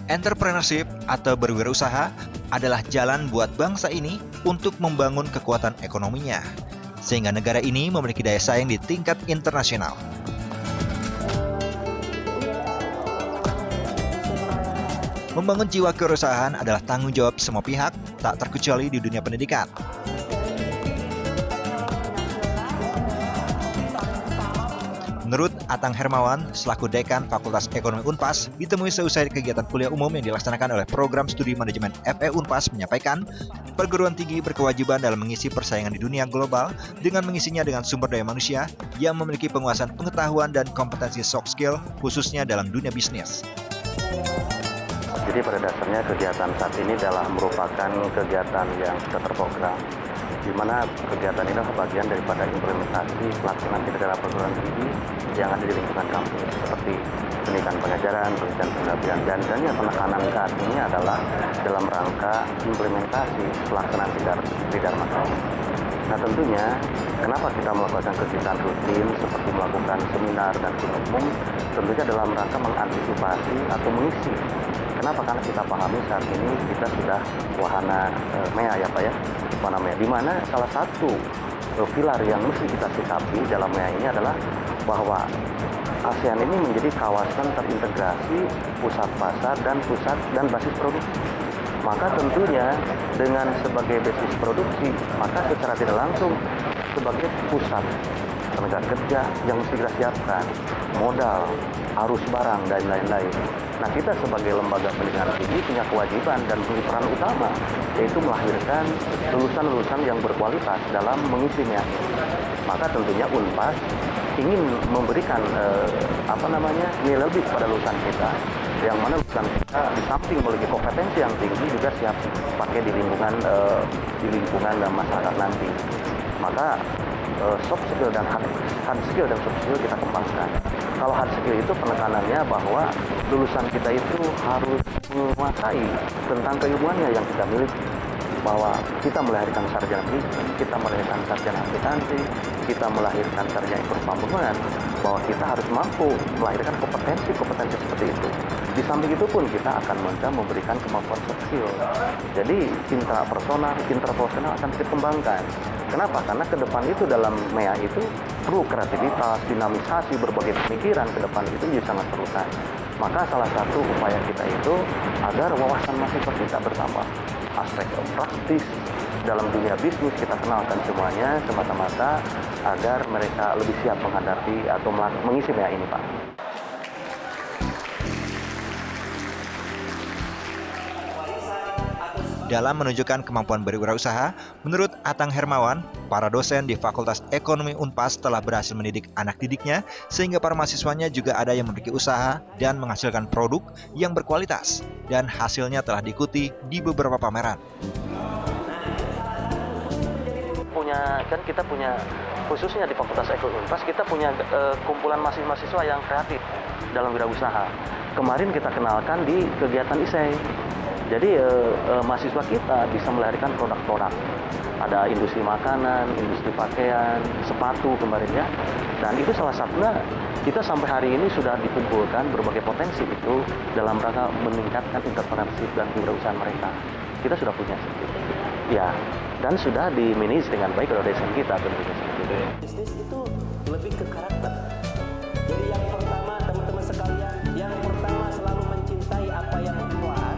Entrepreneurship atau berwirausaha adalah jalan buat bangsa ini untuk membangun kekuatan ekonominya, sehingga negara ini memiliki daya saing di tingkat internasional. Membangun jiwa kewirausahaan adalah tanggung jawab semua pihak, tak terkecuali di dunia pendidikan. Menurut Atang Hermawan, selaku Dekan Fakultas Ekonomi Unpas, ditemui seusai kegiatan kuliah umum yang dilaksanakan oleh Program Studi Manajemen FE Unpas menyampaikan, perguruan tinggi berkewajiban dalam mengisi persaingan di dunia global dengan mengisinya dengan sumber daya manusia yang memiliki penguasaan pengetahuan dan kompetensi soft skill, khususnya dalam dunia bisnis. Jadi pada dasarnya kegiatan saat ini adalah merupakan kegiatan yang sudah terprogram, di mana kegiatan ini adalah bagian daripada implementasi pelaksanaan dalam perguruan tinggi yang ada di lingkungan kampus, seperti pendidikan pengajaran, pendidikan penelitian, dan yang penekanan saat ini adalah dalam rangka implementasi pelaksanaan Tridharma. Nah tentunya, kenapa kita melakukan kegiatan rutin seperti melakukan seminar dan kuliah umum, tentunya dalam rangka mengantisipasi atau mengisi. Kenapa? Karena kita pahami saat ini kita sudah wahana MEA ya Pak ya, di mana salah satu pilar yang mesti kita sikapi dalam MEA ini adalah bahwa ASEAN ini menjadi kawasan terintegrasi pusat pasar dan basis produksi. Maka tentunya dengan sebagai basis produksi, maka secara tidak langsung sebagai pusat tenaga kerja yang mesti kita siapkan, modal, arus barang, dan lain-lain. Nah kita sebagai lembaga pendidikan tinggi punya kewajiban dan punya peran utama, yaitu melahirkan lulusan-lulusan yang berkualitas dalam mengisinya. Maka tentunya Unpas ingin memberikan nilai lebih kepada lulusan kita, yang mana lulusan kita di samping memiliki kompetensi yang tinggi juga siap pakai di lingkungan masyarakat nanti. Maka soft skill dan hard skill dan soft skill kita kembangkan. Kalau hard skill itu penekanannya bahwa lulusan kita itu harus menguasai tentang keilmuannya yang kita miliki. Bahwa kita melahirkan sarjana bisnis, kita melahirkan sarjana akuntansi, kita melahirkan sarjana ekonomi pembangunan, bahwa kita harus mampu melahirkan kompetensi seperti itu. Di samping itu pun kita akan memberikan kemampuan soft skill. Jadi intrapersonal, interpersonal akan kita kembangkan. Kenapa? Karena ke depan itu dalam MEA itu perlu kreativitas, dinamisasi berbagai pemikiran ke depan itu jadi sangat perlukan. Maka salah satu upaya kita itu agar wawasan mahasiswa kita bertambah. Aspek praktis dalam dunia bisnis kita kenalkan semuanya semata-mata agar mereka lebih siap menghadapi atau mengisi MEA ini, Pak. Dalam menunjukkan kemampuan berwirausaha, menurut Atang Hermawan, para dosen di Fakultas Ekonomi Unpas telah berhasil mendidik anak didiknya sehingga para mahasiswanya juga ada yang memiliki usaha dan menghasilkan produk yang berkualitas dan hasilnya telah diikuti di beberapa pameran. Kita punya khususnya di Fakultas Ekonomi Unpas kita punya kumpulan mahasiswa yang kreatif dalam wirausaha. Kemarin kita kenalkan di kegiatan ISEI. Jadi mahasiswa kita bisa melahirkan produk-produk. Ada industri makanan, industri pakaian, sepatu kemarin ya. Dan itu salah satunya kita sampai hari ini sudah dikumpulkan berbagai potensi itu dalam rangka meningkatkan entrepreneurship dan kewirausahaan mereka. Kita sudah punya seperti itu. Ya, dan sudah di-manage dengan baik oleh dosen kita tentunya seperti itu. Bisnis itu lebih ke karakter. Jadi yang pertama teman-teman sekalian, yang pertama selalu mencintai apa yang kuat.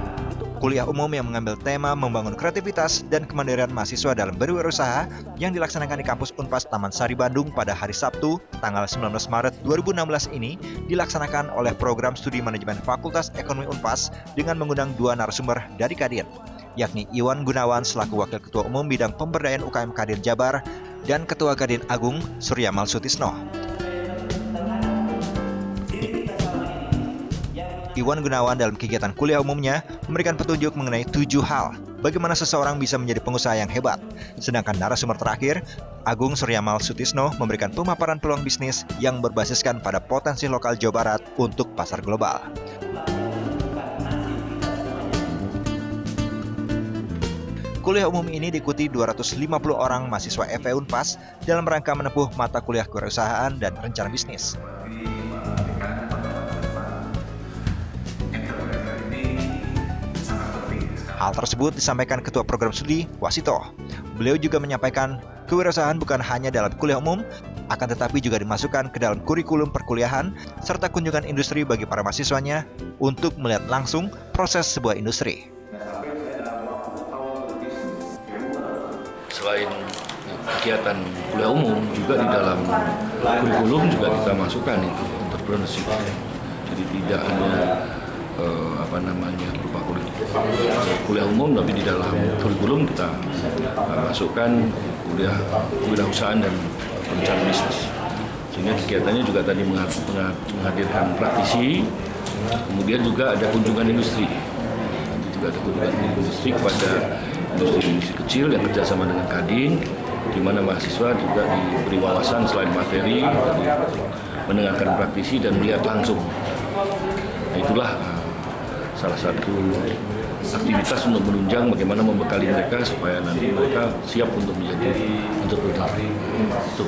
Kuliah umum yang mengambil tema membangun kreativitas dan kemandirian mahasiswa dalam berwirausaha yang dilaksanakan di kampus Unpas Taman Sari Bandung pada hari Sabtu, tanggal 19 Maret 2016 ini dilaksanakan oleh Program Studi Manajemen Fakultas Ekonomi Unpas dengan mengundang dua narasumber dari Kadin, yakni Iwan Gunawan selaku Wakil Ketua Umum Bidang Pemberdayaan UKM Kadin Jabar dan Ketua Kadin Agung Suryamal Sutisno. Iwan Gunawan dalam kegiatan kuliah umumnya memberikan petunjuk mengenai 7 hal bagaimana seseorang bisa menjadi pengusaha yang hebat. Sedangkan narasumber terakhir, Agung Suryamal Sutisno memberikan pemaparan peluang bisnis yang berbasiskan pada potensi lokal Jawa Barat untuk pasar global. Kuliah umum ini diikuti 250 orang mahasiswa FE Unpas dalam rangka menempuh mata kuliah kewirausahaan dan rencana bisnis. Hal tersebut disampaikan Ketua Program Studi Wasito. Beliau juga menyampaikan kewirausahaan bukan hanya dalam kuliah umum, akan tetapi juga dimasukkan ke dalam kurikulum perkuliahan serta kunjungan industri bagi para mahasiswanya untuk melihat langsung proses sebuah industri. Selain kegiatan kuliah umum, juga di dalam kurikulum juga kita masukkan itu entrepreneurship. Jadi tidak hanya berupa kuliah umum, tapi di dalam kurikulum kita masukkan kewirausahaan dan perencanaan bisnis. Sehingga kegiatannya juga tadi menghadirkan praktisi, kemudian juga ada kunjungan industri. Nanti juga ada kunjungan industri kepada industri kecil yang kerjasama dengan Kadin, di mana mahasiswa juga diberi wawasan selain materi, mendengarkan praktisi dan melihat langsung. Nah, itulah salah satu aktivitas untuk menunjang bagaimana membekali mereka supaya nanti mereka siap untuk menjadi entrepreneur. Itu.